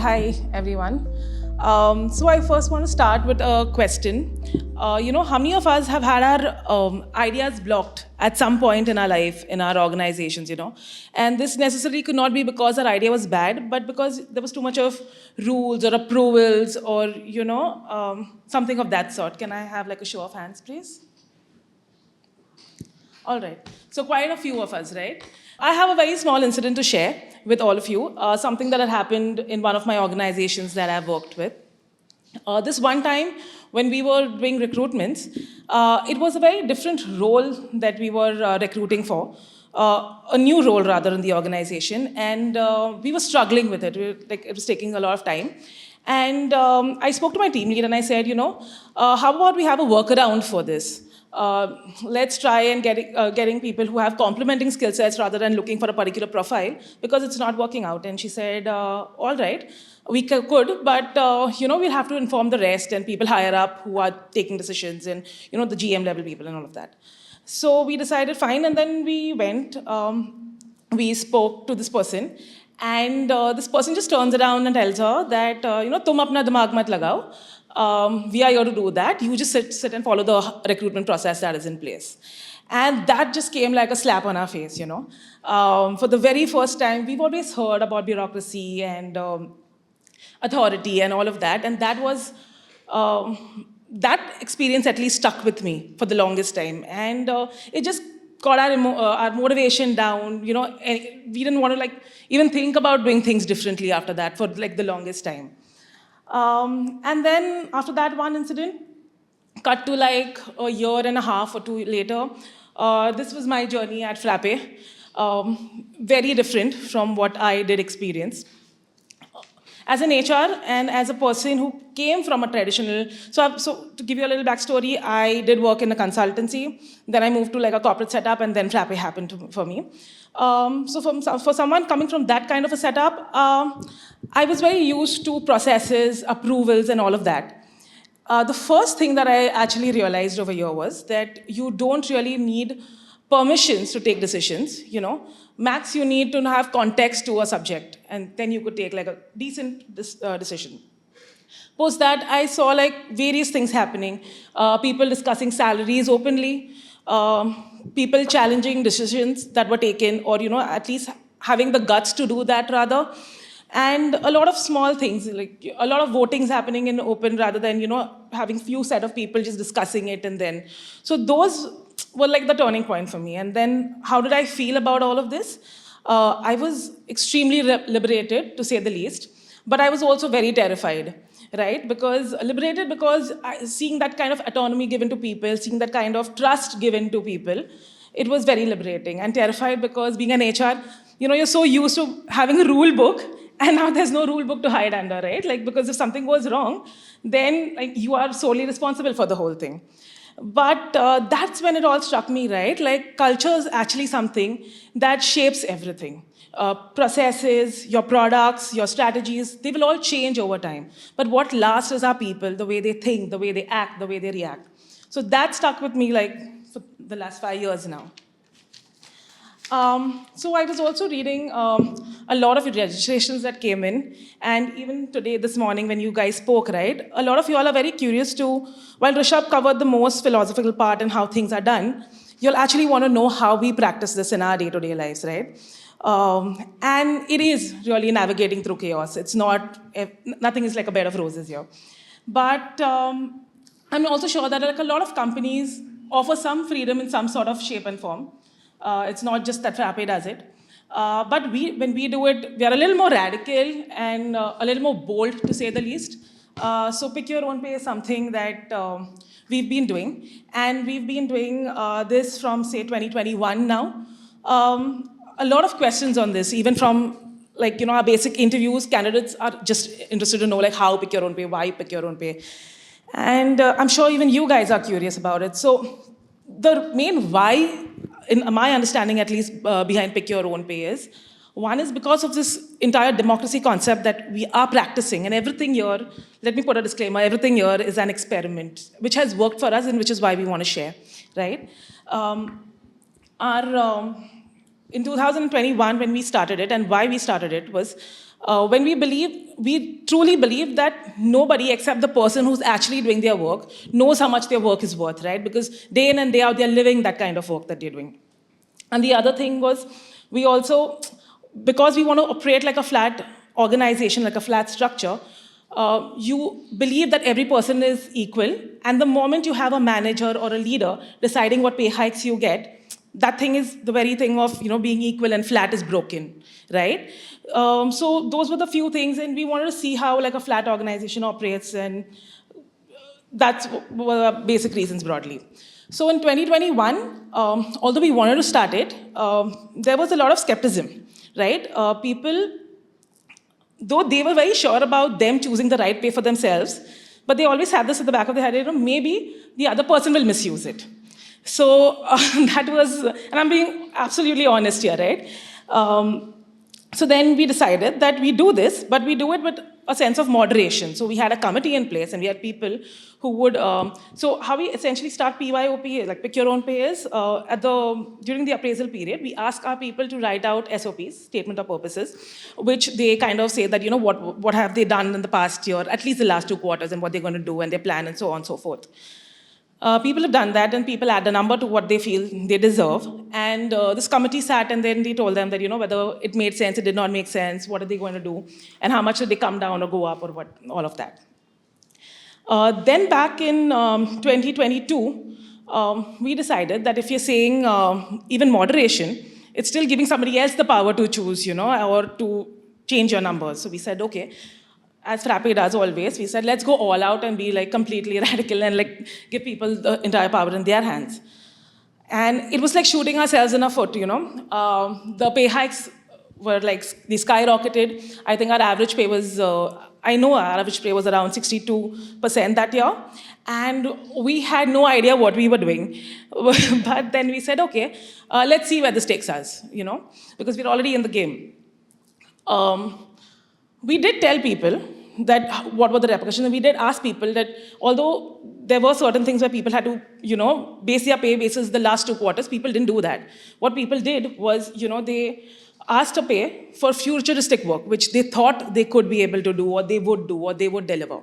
Hi, everyone. So I first want to start with a question. How many of us have had our ideas blocked at some point in our life, in our organizations, And this necessarily could not be because our idea was bad, but because there was too much of rules or approvals or, something of that sort. Can I have like a show of hands, please? All right. So quite a few of us, right? I have a very small incident to share with all of you, something that had happened in one of my organizations that I've worked with. This one time when we were doing recruitments, it was a very different role that we were recruiting for, a new role rather in the organization, and we were struggling with it. It was taking a lot of time. And I spoke to my team lead and I said, how about we have a workaround for this? Let's try and getting people who have complementing skill sets rather than looking for a particular profile because it's not working out. And she said, all right, we could, but we'll have to inform the rest and people higher up who are taking decisions and the GM level people and all of that. So we decided fine, and then we went. We spoke to this person, and this person just turns around and tells her that tum apna dimag mat lagao. We are here to do that. You just sit and follow the recruitment process that is in place. And that just came like a slap on our face, For the very first time, we've always heard about bureaucracy and authority and all of that. And that was, that experience at least stuck with me for the longest time. And it just got our motivation down, and we didn't want to even think about doing things differently after that for the longest time. And then after that one incident, cut to a year and a half or two later, this was my journey at Frappe. Very different from what I did experience. As an HR and as a person who came from a traditional, so to give you a little backstory, I did work in a consultancy, then I moved to a corporate setup, and then Frappe happened for me. So for someone coming from that kind of a setup, I was very used to processes, approvals, and all of that. The first thing that I actually realized over here was that you don't really need permissions to take decisions, Max, you need to have context to a subject, and then you could take a decent decision. Post that, I saw various things happening. People discussing salaries openly, people challenging decisions that were taken, or at least having the guts to do that rather. And a lot of small things, a lot of votings happening in open rather than, having few set of people just discussing it and then. So those were the turning point for me. And then how did I feel about all of this? I was extremely liberated, to say the least, but I was also very terrified, right? Liberated because seeing that kind of autonomy given to people, seeing that kind of trust given to people, it was very liberating. And terrified because being an HR, you're so used to having a rule book, and now there's no rule book to hide under, right? Because if something goes wrong, then you are solely responsible for the whole thing. But that's when it all struck me, right? Culture is actually something that shapes everything. Processes, your products, your strategies, they will all change over time. But what lasts is our people, the way they think, the way they act, the way they react. So that stuck with me for the last 5 years now. So I was also reading a lot of registrations that came in, and even today, this morning, when you guys spoke, right, a lot of you all are very curious to, while Rishabh covered the most philosophical part and how things are done, you'll actually want to know how we practice this in our day-to-day lives, right? And it is really navigating through chaos. It's not, nothing is like a bed of roses here. But I'm also sure that a lot of companies offer some freedom in some sort of shape and form. It's not just that Frappe does it. But when we do it, we are a little more radical and a little more bold, to say the least. So Pick Your Own Pay is something that we've been doing. And we've been doing this from, say, 2021 now. A lot of questions on this, even from our basic interviews, candidates are just interested to know how Pick Your Own Pay, why Pick Your Own Pay. And I'm sure even you guys are curious about it. So the main why, in my understanding at least, behind Pick Your Own Pay is, one is because of this entire democracy concept that we are practicing, and everything here, let me put a disclaimer, everything here is an experiment, which has worked for us and which is why we want to share, right? In 2021, when we started it, and why we started it was, When we truly believe that nobody except the person who's actually doing their work knows how much their work is worth, right? Because day in and day out, they're living that kind of work that they're doing. And the other thing was, we also, because we want to operate like a flat organization, like a flat structure, you believe that every person is equal. And the moment you have a manager or a leader deciding what pay hikes you get, that thing is the very thing of being equal and flat is broken, right? So those were the few things, and we wanted to see how like a flat organization operates, and that's were the basic reasons broadly. So in 2021, although we wanted to start it, there was a lot of skepticism, right? People, though they were very sure about them choosing the right pay for themselves, but they always had this at the back of their head, maybe the other person will misuse it. So that was, and I'm being absolutely honest here, right? So then we decided that we do this, but we do it with a sense of moderation. So we had a committee in place, and we had people who would. So how we essentially start PYOP, like pick your own pay, is during the appraisal period, we ask our people to write out SOPs, statement of purposes, which they kind of say that what have they done in the past year, at least the last 2 quarters, and what they're going to do, and their plan, and so on and so forth. People have done that, and people add a number to what they feel they deserve. And this committee sat, and then they told them that, whether it made sense, it did not make sense, what are they going to do, and how much did they come down or go up, or what, all of that. Then back in 2022, we decided that if you're saying even moderation, it's still giving somebody else the power to choose, or to change your numbers. So we said, okay, as Frappe does always, we said, let's go all out and be like completely radical and like give people the entire power in their hands. And it was like shooting ourselves in the foot, The pay hikes were like, they skyrocketed. I think our average pay was, I know our average pay was around 62% that year. And we had no idea what we were doing. But then we said, okay, let's see where this takes us, because we're already in the game. We did tell people that what were the repercussions, and we did ask people that although there were certain things where people had to, base their pay basis the last 2 quarters, people didn't do that. What people did was, they asked to pay for futuristic work, which they thought they could be able to do, or they would do, or they would deliver.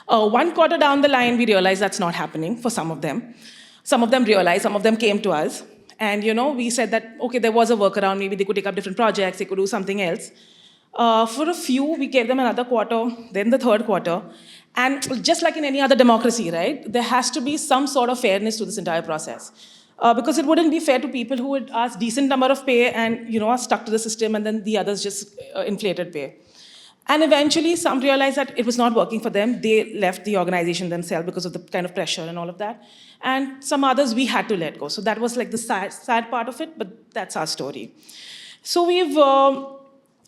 1 quarter down the line, we realized that's not happening for some of them. Some of them realized, some of them came to us, and, we said that, okay, there was a workaround, maybe they could take up different projects, they could do something else. For a few, we gave them another quarter, then the 3rd quarter. And just like in any other democracy, right, there has to be some sort of fairness to this entire process. Because it wouldn't be fair to people who would ask decent number of pay and, are stuck to the system, and then the others just inflated pay. And eventually, some realized that it was not working for them. They left the organization themselves because of the kind of pressure and all of that. And some others we had to let go. So that was like the sad part of it, but that's our story. So we've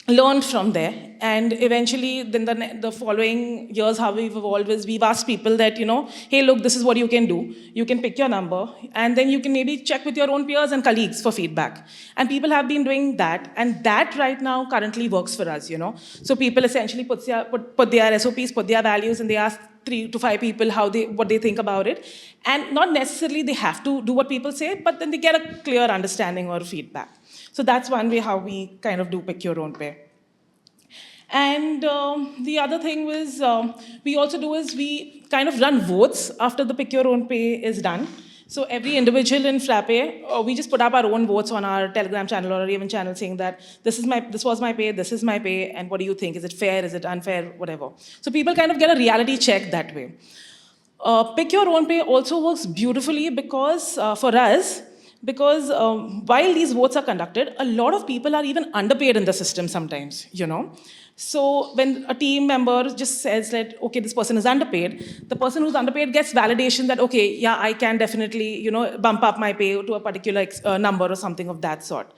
learned from there, and eventually then the following years how we've evolved is we've asked people that, hey, look, this is what you can do. You can pick your number, and then you can maybe check with your own peers and colleagues for feedback. And people have been doing that, and that right now currently works for us, So people essentially put their SOPs, put their values, and they ask 3 to 5 people what they think about it. And not necessarily they have to do what people say, but then they get a clear understanding or feedback. So that's one way how we kind of do pick your own pay. And the other thing was we also do is we kind of run votes after the pick your own pay is done. So every individual in Frappe, we just put up our own votes on our Telegram channel or our Raven channel saying that this was my pay, this is my pay, and what do you think? Is it fair? Is it unfair? Whatever. So people kind of get a reality check that way. Pick your own pay also works beautifully because for us, because while these votes are conducted, a lot of people are even underpaid in the system sometimes, So when a team member just says that, okay, this person is underpaid, the person who's underpaid gets validation that, okay, yeah, I can definitely, bump up my pay to a particular number or something of that sort.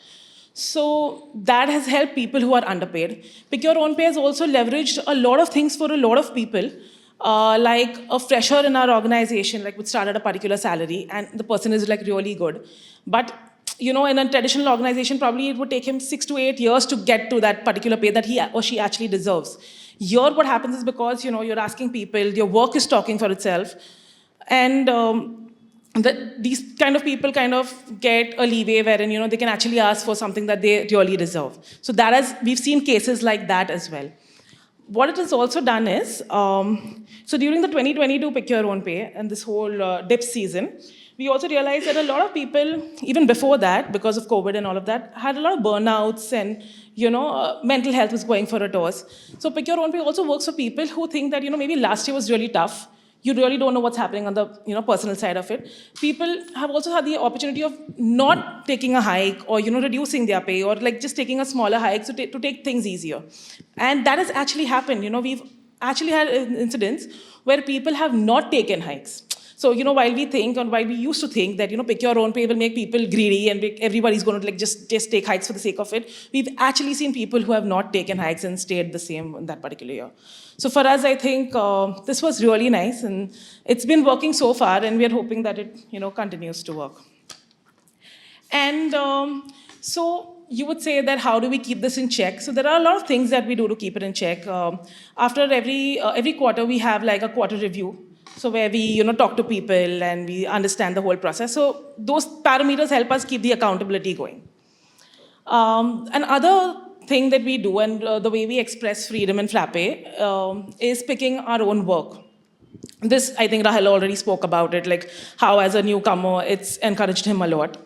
So that has helped people who are underpaid. Pick your own pay has also leveraged a lot of things for a lot of people. Like a fresher in our organization, like would start at a particular salary, and the person is like really good. But, in a traditional organization, probably it would take him 6 to 8 years to get to that particular pay that he or she actually deserves. Here, what happens is because, you're asking people, your work is talking for itself. And that these kind of people kind of get a leeway wherein, they can actually ask for something that they really deserve. So we've seen cases like that as well. What it has also done is, so during the 2022 Pick Your Own Pay and this whole dip season, we also realized that a lot of people, even before that, because of COVID and all of that, had a lot of burnouts and, mental health was going for a toss. So Pick Your Own Pay also works for people who think that, maybe last year was really tough. You really don't know what's happening on the personal side of it. People have also had the opportunity of not taking a hike or reducing their pay or like just taking a smaller hike to take things easier. And that has actually happened. We've actually had incidents where people have not taken hikes. So, while we think and while we used to think that, Pick Your Own Pay will make people greedy and everybody's going to like just take hikes for the sake of it, we've actually seen people who have not taken hikes and stayed the same in that particular year. So for us, I think this was really nice and it's been working so far and we're hoping that it, continues to work. And so you would say that how do we keep this in check? So there are a lot of things that we do to keep it in check. After every quarter, we have like a quarter review. So where we, talk to people and we understand the whole process. So those parameters help us keep the accountability going. Another thing that we do and the way we express freedom in Frappe is picking our own work. This, I think Rahel already spoke about it, like how as a newcomer, it's encouraged him a lot.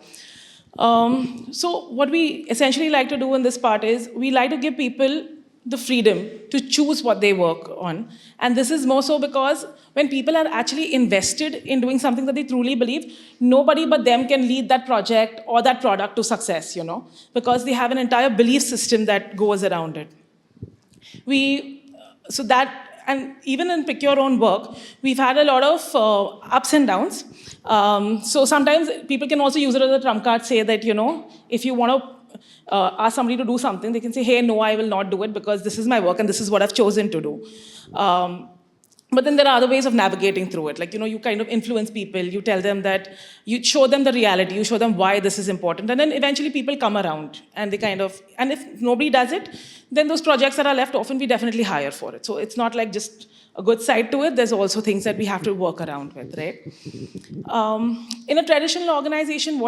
So what we essentially like to do in this part is we like to give people the freedom to choose what they work on. And this is more so because when people are actually invested in doing something that they truly believe, nobody but them can lead that project or that product to success, because they have an entire belief system that goes around it. And even in Pick Your Own Work, we've had a lot of ups and downs. So sometimes people can also use it as a trump card, say that, if you want to ask somebody to do something, they can say, hey, no, I will not do it because this is my work and this is what I've chosen to do. But then there are other ways of navigating through it. Like, you kind of influence people. You tell them that, you show them the reality. You show them why this is important. And then eventually people come around and they and if nobody does it, then those projects that are left, often we definitely hire for it. So it's not like just a good side to it. There's also things that we have to work around with, right? In a traditional organization,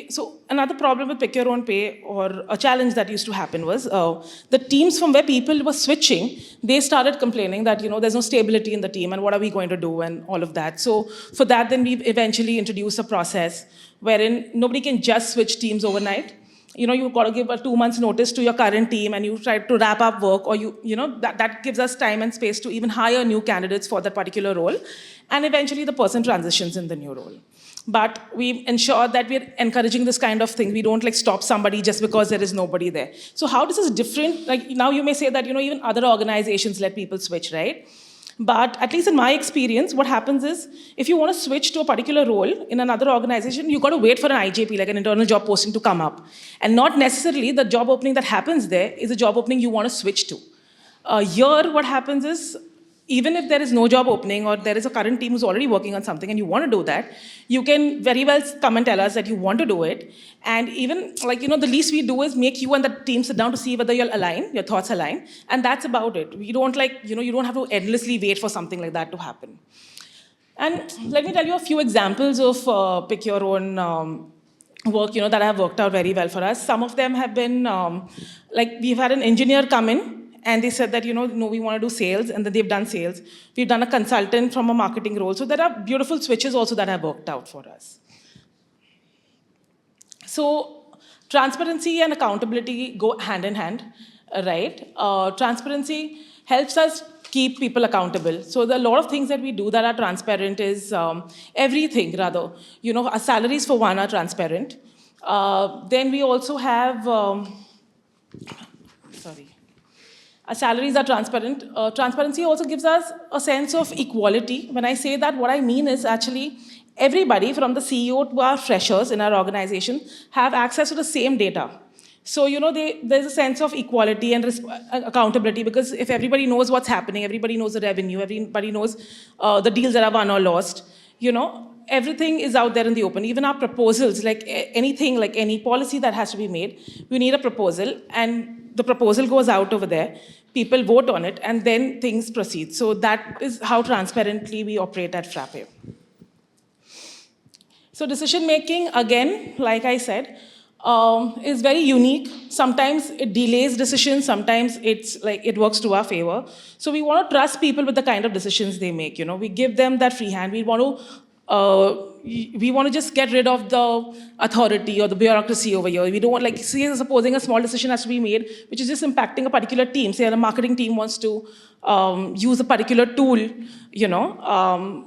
so another problem with Pick Your Own Pay or a challenge that used to happen was the teams from where people were switching, they started complaining that, there's no stability in the team and what are we going to do and all of that. So for that, then we eventually introduced a process wherein nobody can just switch teams overnight. You've got to give a 2 months notice to your current team and you try to wrap up work or that gives us time and space to even hire new candidates for that particular role. And eventually the person transitions in the new role. But we ensure that we're encouraging this kind of thing. We don't stop somebody just because there is nobody there. So how this is different, now you may say that, even other organizations let people switch, right? But at least in my experience, what happens is, if you want to switch to a particular role in another organization, you've got to wait for an IJP, like an internal job posting, to come up. And not necessarily the job opening that happens there is a job opening you want to switch to. Here, what happens is, even if there is no job opening or there is a current team who's already working on something and you want to do that, you can very well come and tell us that you want to do it. And even the least we do is make you and the team sit down to see whether your thoughts align. And that's about it. We don't you don't have to endlessly wait for something like that to happen. And let me tell you a few examples of Pick Your Own work, that have worked out very well for us. Some of them have been, we've had an engineer come in and they said that, no, we want to do sales, and then they've done sales. We've done a consultant from a marketing role. So there are beautiful switches also that have worked out for us. So transparency and accountability go hand in hand, right? Transparency helps us keep people accountable. So there are a lot of things that we do that are transparent is everything, rather. Our salaries, for one, are transparent. Then we also have, our salaries are transparent. Transparency also gives us a sense of equality. When I say that, what I mean is actually everybody from the CEO to our freshers in our organization have access to the same data. So, there's a sense of equality and accountability, because if everybody knows what's happening, everybody knows the revenue, everybody knows the deals that are won or lost, everything is out there in the open. Even our proposals, anything, any policy that has to be made, we need a proposal, and the proposal goes out over there, people vote on it, and then things proceed. So that is how transparently we operate at Frappe. So decision making, again, like I said, is very unique. Sometimes it delays decisions. Sometimes it's like it works to our favor. So we want to trust people with the kind of decisions they make. You know, we give them that free hand. We want to just get rid of the authority or the bureaucracy over here. We don't want, like, say, supposing a small decision has to be made, which is just impacting a particular team. Say, a marketing team wants to use a particular tool,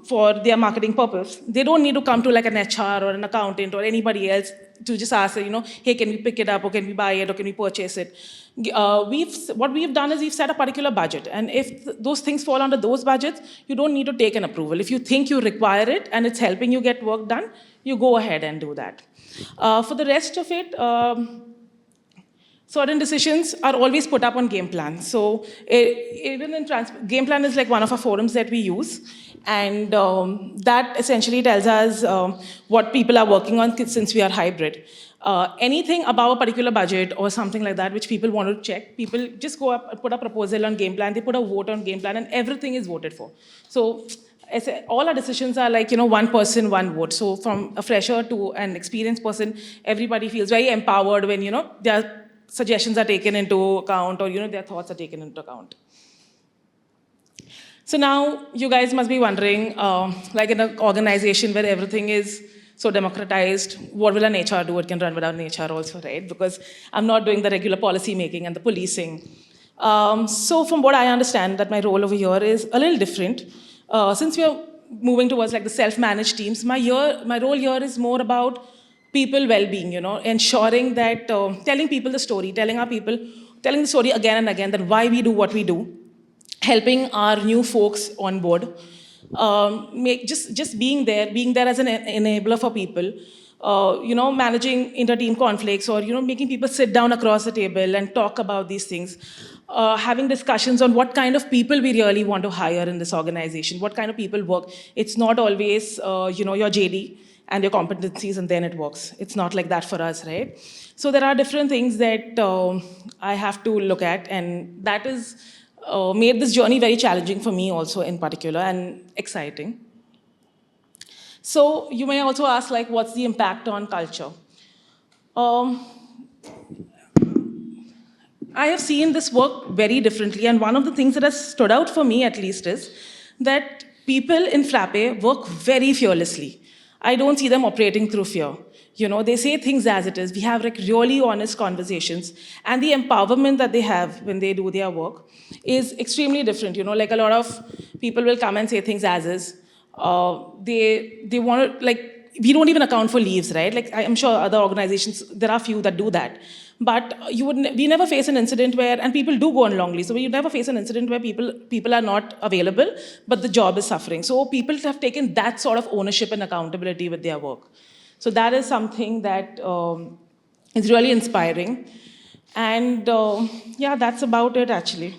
for their marketing purpose. They don't need to come to like an HR or an accountant or anybody else to just ask, hey, can we pick it up or can we buy it or can we purchase it? What we've done is we've set a particular budget, and if those things fall under those budgets, you don't need to take an approval. If you think you require it and it's helping you get work done, you go ahead and do that. For the rest of it, certain decisions are always put up on game plan. So even in game plan is like one of our forums that we use, and that essentially tells us what people are working on since we are hybrid. Anything above a particular budget or something like that which people want to check, people just go up, put a proposal on game plan, they put a vote on game plan, and everything is voted for. So all our decisions are like, one person, one vote. So from a fresher to an experienced person, everybody feels very empowered when, their suggestions are taken into account or, their thoughts are taken into account. So now you guys must be wondering, like in an organization where everything is so democratized, what will an HR do? It can run without an HR also, right? Because I'm not doing the regular policy making and the policing. So from what I understand, that my role over here is a little different. Since we are moving towards like the self-managed teams, my role here is more about people well-being, ensuring that, telling people the story, telling the story again and again, that why we do what we do, helping our new folks on board, just being there as an enabler for people, managing inter-team conflicts or, making people sit down across the table and talk about these things, having discussions on what kind of people we really want to hire in this organization, what kind of people work. It's not always, your JD and your competencies and then it works. It's not like that for us, right? So there are different things that I have to look at, and that is made this journey very challenging for me also in particular and exciting. So you may also ask, like, what's the impact on culture? I have seen this work very differently, and one of the things that has stood out for me at least is that people in Frappe work very fearlessly. I don't see them operating through fear. They say things as it is. We have like really honest conversations, and the empowerment that they have when they do their work is extremely different. Like a lot of people will come and say things as is. They want to, like, we don't even account for leaves, right? Like, I'm sure other organizations, there are few that do that. But we never face an incident where, and people do go on long leave, so you never face an incident where people are not available, but the job is suffering. So people have taken that sort of ownership and accountability with their work. So that is something that is really inspiring. And yeah, that's about it actually.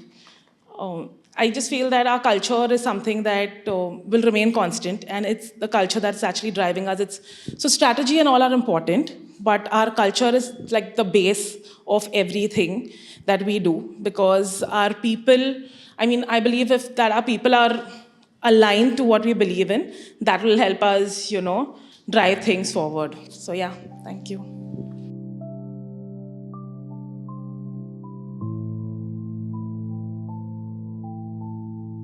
I just feel that our culture is something that will remain constant, and it's the culture that's actually driving us. So strategy and all are important, but our culture is like the base of everything that we do, because our people, I believe that our people are aligned to what we believe in, that will help us, drive things forward. So yeah, thank you.